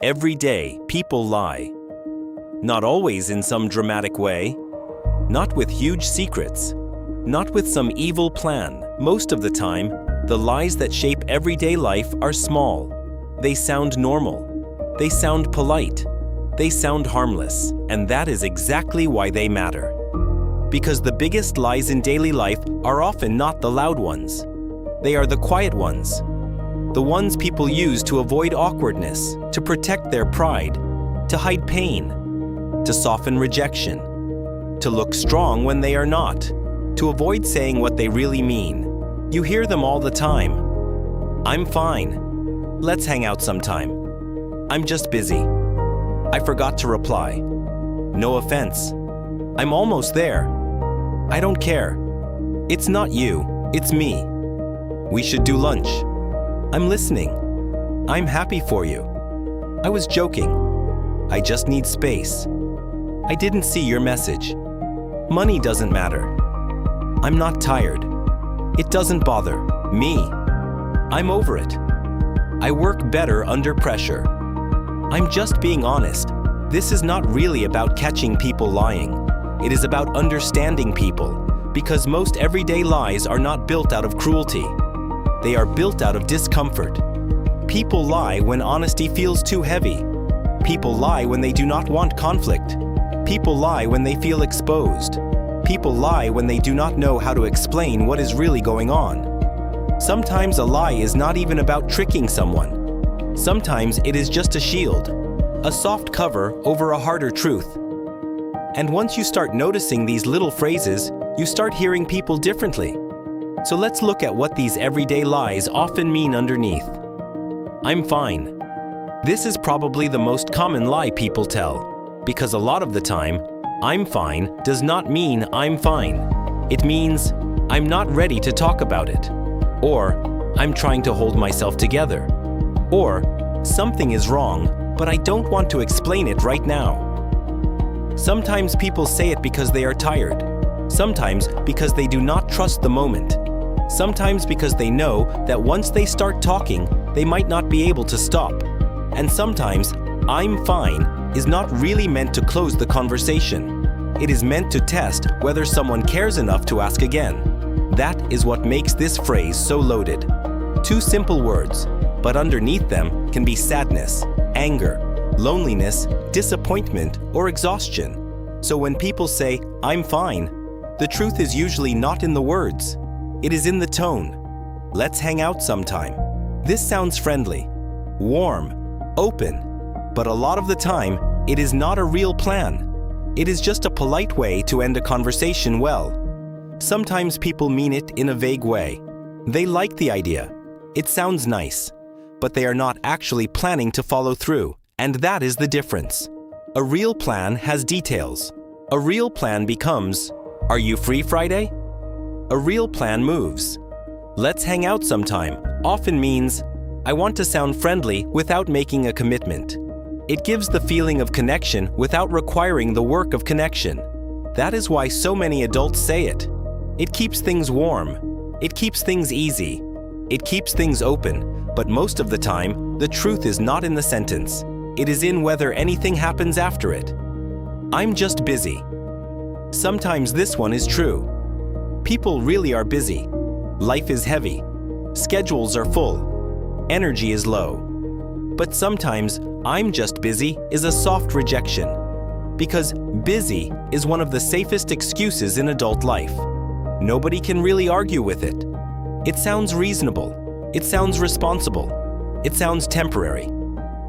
Every day, people lie. Not always in some dramatic way. Not with huge secrets. Not with some evil plan. Most of the time, the lies that shape everyday life are small. They sound normal. They sound polite. They sound harmless. And that is exactly why they matter. Because the biggest lies in daily life are often not the loud ones. They are the quiet ones. The ones people use to avoid awkwardness, to protect their pride, to hide pain, to soften rejection, to look strong when they are not, to avoid saying what they really mean. You hear them all the time. I'm fine. Let's hang out sometime. I'm just busy. I forgot to reply. No offense. I'm almost there. I don't care. It's not you, it's me. We should do lunch. I'm listening. I'm happy for you. I was joking. I just need space. I didn't see your message. Money doesn't matter. I'm not tired. It doesn't bother me. I'm over it. I work better under pressure. I'm just being honest. This is not really about catching people lying. It is about understanding people, because most everyday lies are not built out of cruelty. They are built out of discomfort. People lie when honesty feels too heavy. People lie when they do not want conflict. People lie when they feel exposed. People lie when they do not know how to explain what is really going on. Sometimes a lie is not even about tricking someone. Sometimes it is just a shield, a soft cover over a harder truth. And once you start noticing these little phrases, you start hearing people differently. So let's look at what these everyday lies often mean underneath. I'm fine. This is probably the most common lie people tell, because a lot of the time, I'm fine does not mean I'm fine. It means I'm not ready to talk about it, or I'm trying to hold myself together, or something is wrong, but I don't want to explain it right now. Sometimes people say it because they are tired. Sometimes because they do not trust the moment. Sometimes because they know that once they start talking, they might not be able to stop. And sometimes, I'm fine is not really meant to close the conversation. It is meant to test whether someone cares enough to ask again. That is what makes this phrase so loaded. Two simple words, but underneath them can be sadness, anger, loneliness, disappointment, or exhaustion. So when people say, I'm fine, the truth is usually not in the words. It is in the tone. Let's hang out sometime. This sounds friendly, warm, open, but a lot of the time, it is not a real plan. It is just a polite way to end a conversation well. Sometimes people mean it in a vague way. They like the idea. It sounds nice, but they are not actually planning to follow through, and that is the difference. A real plan has details. A real plan becomes, are you free Friday? A real plan moves. Let's hang out sometime often means, I want to sound friendly without making a commitment. It gives the feeling of connection without requiring the work of connection. That is why so many adults say it. It keeps things warm. It keeps things easy. It keeps things open, but most of the time, the truth is not in the sentence. It is in whether anything happens after it. I'm just busy. Sometimes this one is true. People really are busy. Life is heavy. Schedules are full. Energy is low. But sometimes, I'm just busy is a soft rejection. Because busy is one of the safest excuses in adult life. Nobody can really argue with it. It sounds reasonable. It sounds responsible. It sounds temporary.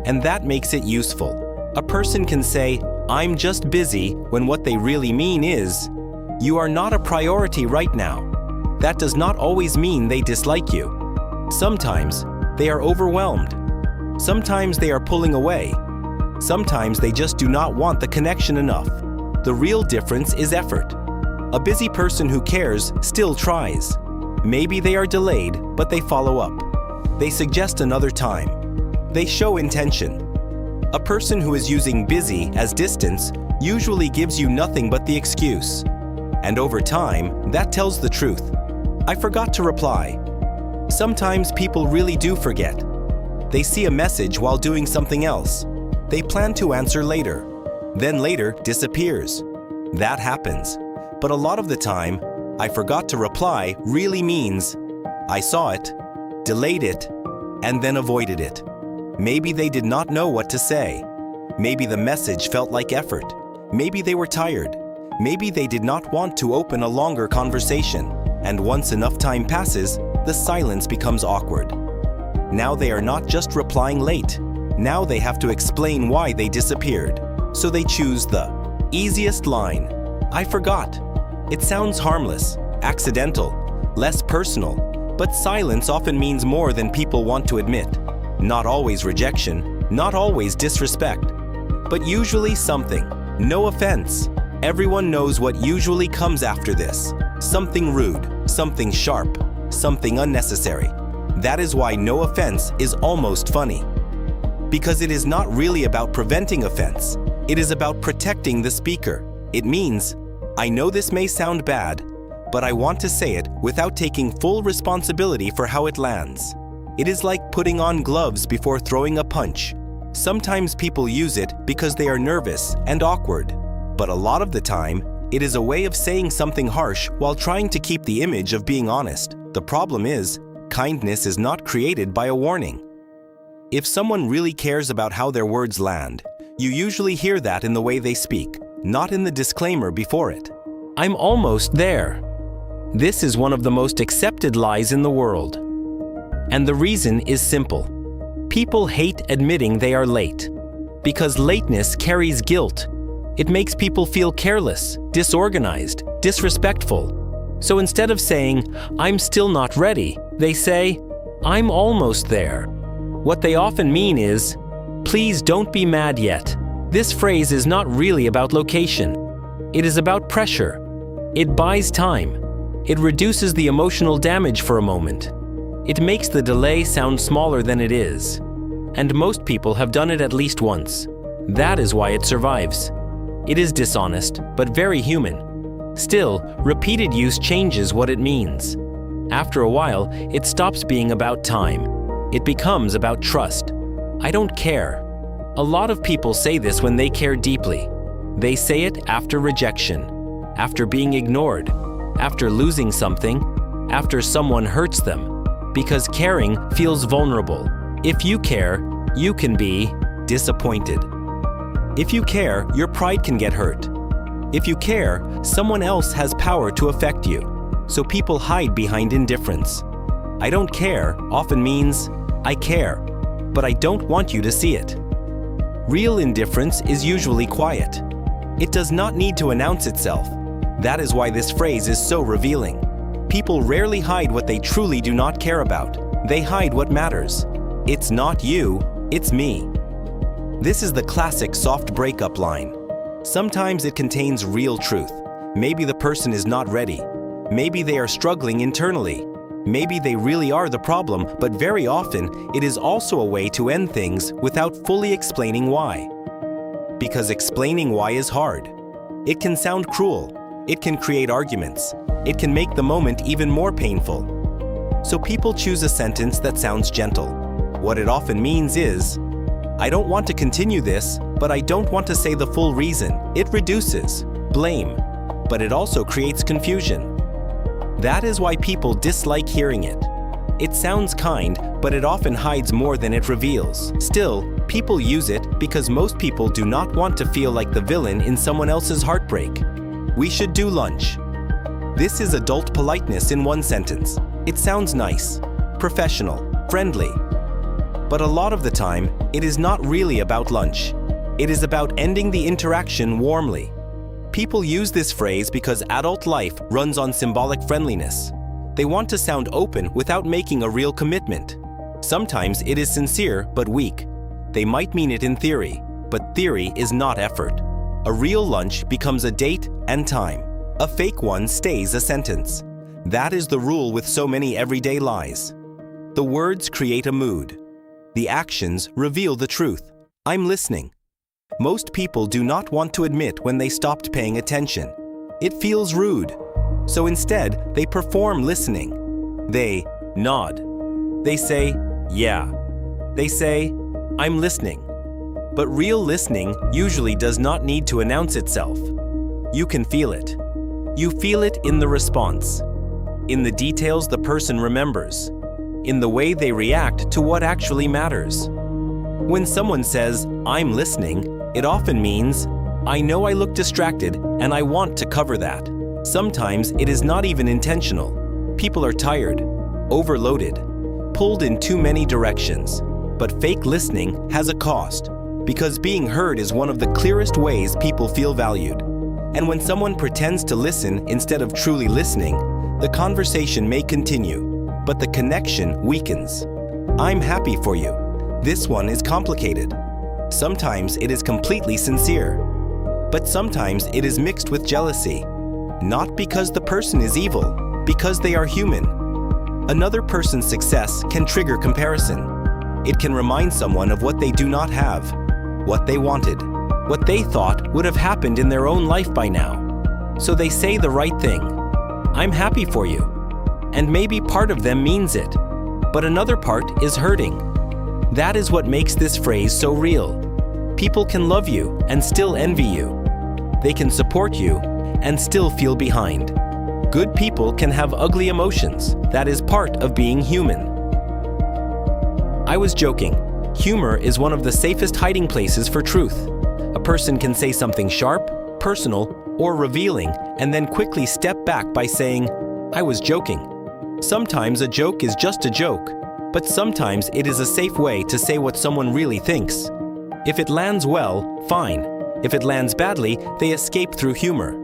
And that makes it useful. A person can say, I'm just busy, when what they really mean is, you are not a priority right now. That does not always mean they dislike you. Sometimes, they are overwhelmed. Sometimes they are pulling away. Sometimes they just do not want the connection enough. The real difference is effort. A busy person who cares still tries. Maybe they are delayed, but they follow up. They suggest another time. They show intention. A person who is using busy as distance usually gives you nothing but the excuse. And over time, that tells the truth. I forgot to reply. Sometimes people really do forget. They see a message while doing something else. They plan to answer later, then later disappears. That happens. But a lot of the time, I forgot to reply really means I saw it, delayed it, and then avoided it. Maybe they did not know what to say. Maybe the message felt like effort. Maybe they were tired. Maybe they did not want to open a longer conversation. And once enough time passes, the silence becomes awkward. Now they are not just replying late. Now they have to explain why they disappeared. So they choose the easiest line. I forgot. It sounds harmless, accidental, less personal, but silence often means more than people want to admit. Not always rejection, not always disrespect, but usually something. No offense. Everyone knows what usually comes after this. Something rude, something sharp, something unnecessary. That is why no offense is almost funny. Because it is not really about preventing offense. It is about protecting the speaker. It means, I know this may sound bad, but I want to say it without taking full responsibility for how it lands. It is like putting on gloves before throwing a punch. Sometimes people use it because they are nervous and awkward, but a lot of the time, it is a way of saying something harsh while trying to keep the image of being honest. The problem is, kindness is not created by a warning. If someone really cares about how their words land, you usually hear that in the way they speak, not in the disclaimer before it. I'm almost there. This is one of the most accepted lies in the world. And the reason is simple. People hate admitting they are late. Because lateness carries guilt. It makes people feel careless, disorganized, disrespectful. So instead of saying, I'm still not ready, they say, I'm almost there. What they often mean is, please don't be mad yet. This phrase is not really about location. It is about pressure. It buys time. It reduces the emotional damage for a moment. It makes the delay sound smaller than it is. And most people have done it at least once. That is why it survives. It is dishonest, but very human. Still, repeated use changes what it means. After a while, it stops being about time. It becomes about trust. I don't care. A lot of people say this when they care deeply. They say it after rejection, after being ignored, after losing something, after someone hurts them, because caring feels vulnerable. If you care, you can be disappointed. If you care, your pride can get hurt. If you care, someone else has power to affect you. So people hide behind indifference. I don't care often means I care, but I don't want you to see it. Real indifference is usually quiet. It does not need to announce itself. That is why this phrase is so revealing. People rarely hide what they truly do not care about. They hide what matters. It's not you, it's me. This is the classic soft breakup line. Sometimes it contains real truth. Maybe the person is not ready. Maybe they are struggling internally. Maybe they really are the problem, but very often it is also a way to end things without fully explaining why. Because explaining why is hard. It can sound cruel. It can create arguments. It can make the moment even more painful. So people choose a sentence that sounds gentle. What it often means is, I don't want to continue this, but I don't want to say the full reason. It reduces blame, but it also creates confusion. That is why people dislike hearing it. It sounds kind, but it often hides more than it reveals. Still, people use it because most people do not want to feel like the villain in someone else's heartbreak. We should do lunch. This is adult politeness in one sentence. It sounds nice, professional, friendly. But a lot of the time, it is not really about lunch. It is about ending the interaction warmly. People use this phrase because adult life runs on symbolic friendliness. They want to sound open without making a real commitment. Sometimes it is sincere but weak. They might mean it in theory, but theory is not effort. A real lunch becomes a date and time. A fake one stays a sentence. That is the rule with so many everyday lies. The words create a mood. The actions reveal the truth. I'm listening. Most people do not want to admit when they stopped paying attention. It feels rude. So instead, they perform listening. They nod. They say, yeah. They say, I'm listening. But real listening usually does not need to announce itself. You can feel it. You feel it in the response, in the details the person remembers, in the way they react to what actually matters. When someone says, "I'm listening," it often means, "I know I look distracted and I want to cover that." Sometimes it is not even intentional. People are tired, overloaded, pulled in too many directions. But fake listening has a cost, because being heard is one of the clearest ways people feel valued. And when someone pretends to listen instead of truly listening, the conversation may continue, but the connection weakens. "I'm happy for you." This one is complicated. Sometimes it is completely sincere, but sometimes it is mixed with jealousy. Not because the person is evil, because they are human. Another person's success can trigger comparison. It can remind someone of what they do not have, what they wanted, what they thought would have happened in their own life by now. So they say the right thing, "I'm happy for you." And maybe part of them means it, but another part is hurting. That is what makes this phrase so real. People can love you and still envy you. They can support you and still feel behind. Good people can have ugly emotions. That is part of being human. I was joking. Humor is one of the safest hiding places for truth. A person can say something sharp, personal, or revealing, and then quickly step back by saying, "I was joking." Sometimes a joke is just a joke, but sometimes it is a safe way to say what someone really thinks. If it lands well, fine. If it lands badly, they escape through humor.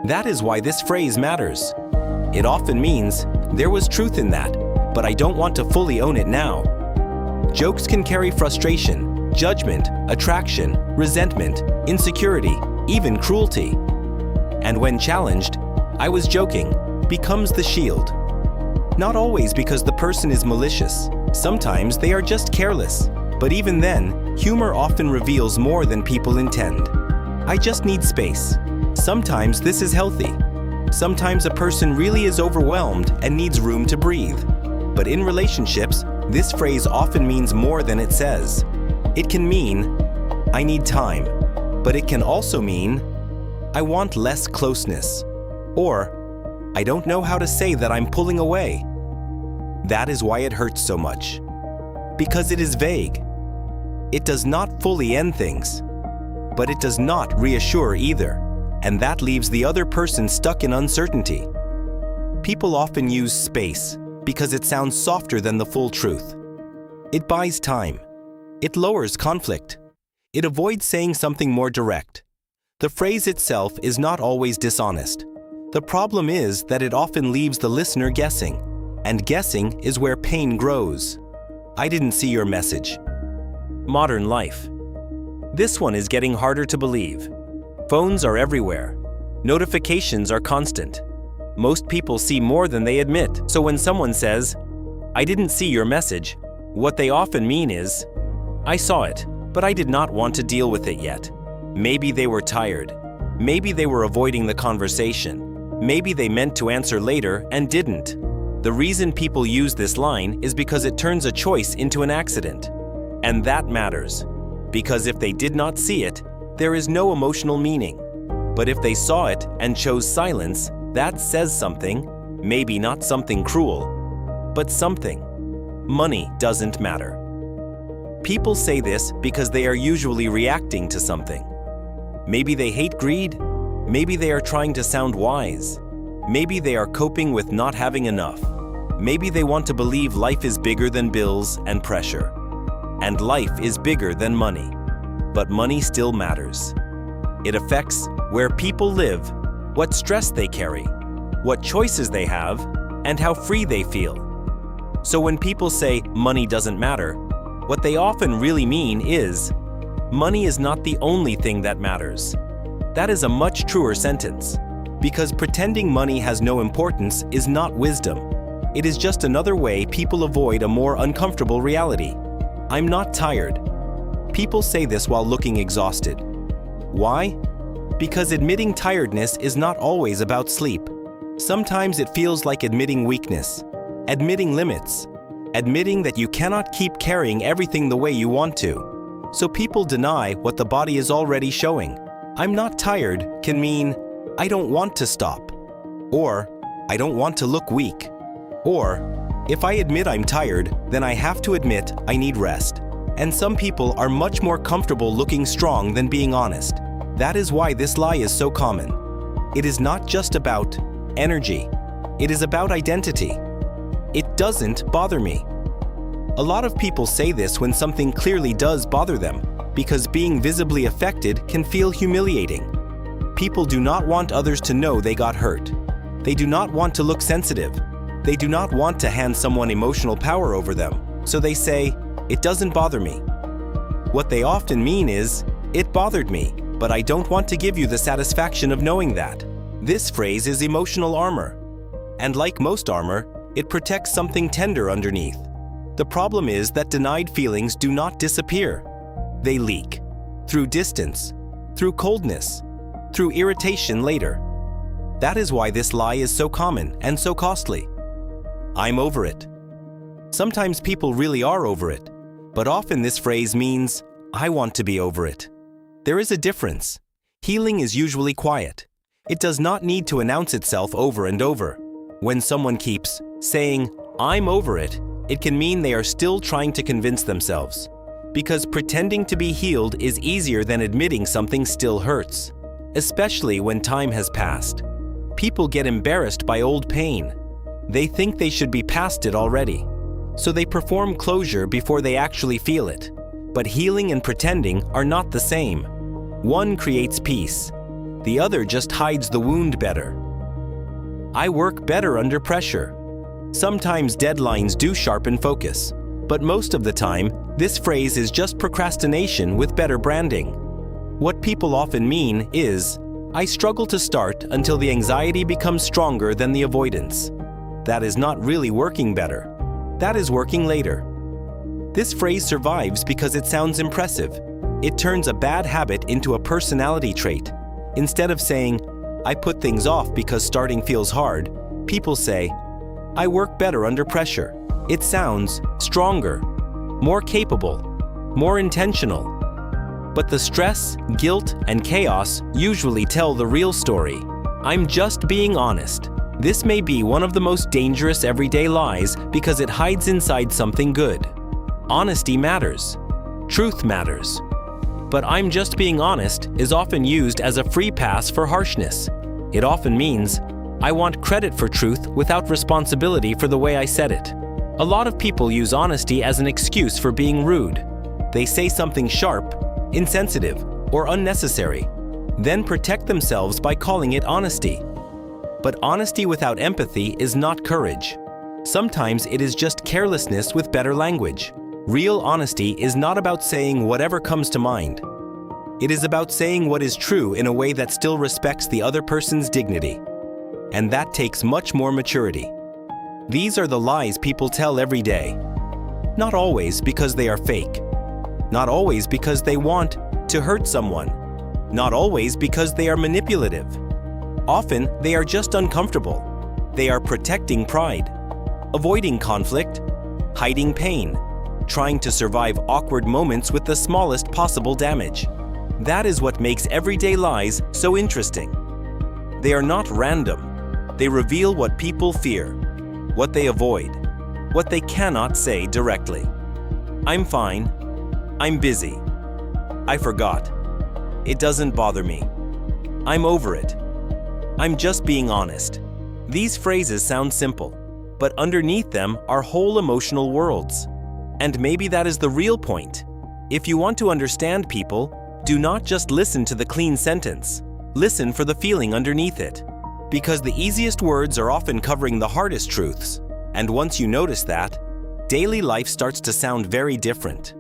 That is why this phrase matters. It often means, "There was truth in that, but I don't want to fully own it now." Jokes can carry frustration, judgment, attraction, resentment, insecurity, even cruelty. And when challenged, "I was joking," becomes the shield. Not always because the person is malicious. Sometimes they are just careless. But even then, humor often reveals more than people intend. "I just need space." Sometimes this is healthy. Sometimes a person really is overwhelmed and needs room to breathe. But in relationships, this phrase often means more than it says. It can mean, "I need time," but it can also mean, "I want less closeness," or "I don't know how to say that I'm pulling away." That is why it hurts so much. Because it is vague. It does not fully end things, but it does not reassure either, and that leaves the other person stuck in uncertainty. People often use space because it sounds softer than the full truth. It buys time. It lowers conflict. It avoids saying something more direct. The phrase itself is not always dishonest. The problem is that it often leaves the listener guessing, and guessing is where pain grows. "I didn't see your message." Modern life. This one is getting harder to believe. Phones are everywhere. Notifications are constant. Most people see more than they admit. So when someone says, "I didn't see your message," what they often mean is, "I saw it, but I did not want to deal with it yet." Maybe they were tired. Maybe they were avoiding the conversation. Maybe they meant to answer later and didn't. The reason people use this line is because it turns a choice into an accident. And that matters, because if they did not see it, there is no emotional meaning. But if they saw it and chose silence, that says something, maybe not something cruel, but something. Money doesn't matter. People say this because they are usually reacting to something. Maybe they hate greed. Maybe they are trying to sound wise. Maybe they are coping with not having enough. Maybe they want to believe life is bigger than bills and pressure. And life is bigger than money. But money still matters. It affects where people live, what stress they carry, what choices they have, and how free they feel. So when people say money doesn't matter, what they often really mean is, money is not the only thing that matters. That is a much truer sentence, because pretending money has no importance is not wisdom. It is just another way people avoid a more uncomfortable reality. "I'm not tired." People say this while looking exhausted. Why? Because admitting tiredness is not always about sleep. Sometimes it feels like admitting weakness, admitting limits, admitting that you cannot keep carrying everything the way you want to. So people deny what the body is already showing. I'm not tired can mean, I don't want to stop. Or, I don't want to look weak. Or, if I admit I'm tired, then I have to admit I need rest. And some people are much more comfortable looking strong than being honest. That is why this lie is so common. It is not just about energy. It is about identity. It doesn't bother me. A lot of people say this when something clearly does bother them, because being visibly affected can feel humiliating. People do not want others to know they got hurt. They do not want to look sensitive. They do not want to hand someone emotional power over them, so they say, "It doesn't bother me." What they often mean is, "It bothered me, but I don't want to give you the satisfaction of knowing that." This phrase is emotional armor. And like most armor, it protects something tender underneath. The problem is that denied feelings do not disappear. They leak. Through distance, through coldness, through irritation later. That is why this lie is so common and so costly. I'm over it. Sometimes people really are over it, but often this phrase means, I want to be over it. There is a difference. Healing is usually quiet. It does not need to announce itself over and over. When someone keeps saying, I'm over it, it can mean they are still trying to convince themselves. Because pretending to be healed is easier than admitting something still hurts. Especially when time has passed. People get embarrassed by old pain. They think they should be past it already. So they perform closure before they actually feel it. But healing and pretending are not the same. One creates peace. The other just hides the wound better. I work better under pressure. Sometimes deadlines do sharpen focus, but most of the time, this phrase is just procrastination with better branding. What people often mean is, I struggle to start until the anxiety becomes stronger than the avoidance. That is not really working better. That is working later. This phrase survives because it sounds impressive. It turns a bad habit into a personality trait. Instead of saying, I put things off because starting feels hard, people say, I work better under pressure. It sounds stronger, more capable, more intentional. But the stress, guilt, and chaos usually tell the real story. I'm just being honest. This may be one of the most dangerous everyday lies because it hides inside something good. Honesty matters. Truth matters. But I'm just being honest is often used as a free pass for harshness. It often means, I want credit for truth without responsibility for the way I said it. A lot of people use honesty as an excuse for being rude. They say something sharp, insensitive, or unnecessary, then protect themselves by calling it honesty. But honesty without empathy is not courage. Sometimes it is just carelessness with better language. Real honesty is not about saying whatever comes to mind. It is about saying what is true in a way that still respects the other person's dignity. And that takes much more maturity. These are the lies people tell every day. Not always because they are fake. Not always because they want to hurt someone. Not always because they are manipulative. Often, they are just uncomfortable. They are protecting pride, avoiding conflict, hiding pain, trying to survive awkward moments with the smallest possible damage. That is what makes everyday lies so interesting. They are not random. They reveal what people fear, what they avoid, what they cannot say directly. I'm fine. I'm busy. I forgot. It doesn't bother me. I'm over it. I'm just being honest. These phrases sound simple, but underneath them are whole emotional worlds. And maybe that is the real point. If you want to understand people, do not just listen to the clean sentence. Listen for the feeling underneath it. Because the easiest words are often covering the hardest truths. And once you notice that, daily life starts to sound very different.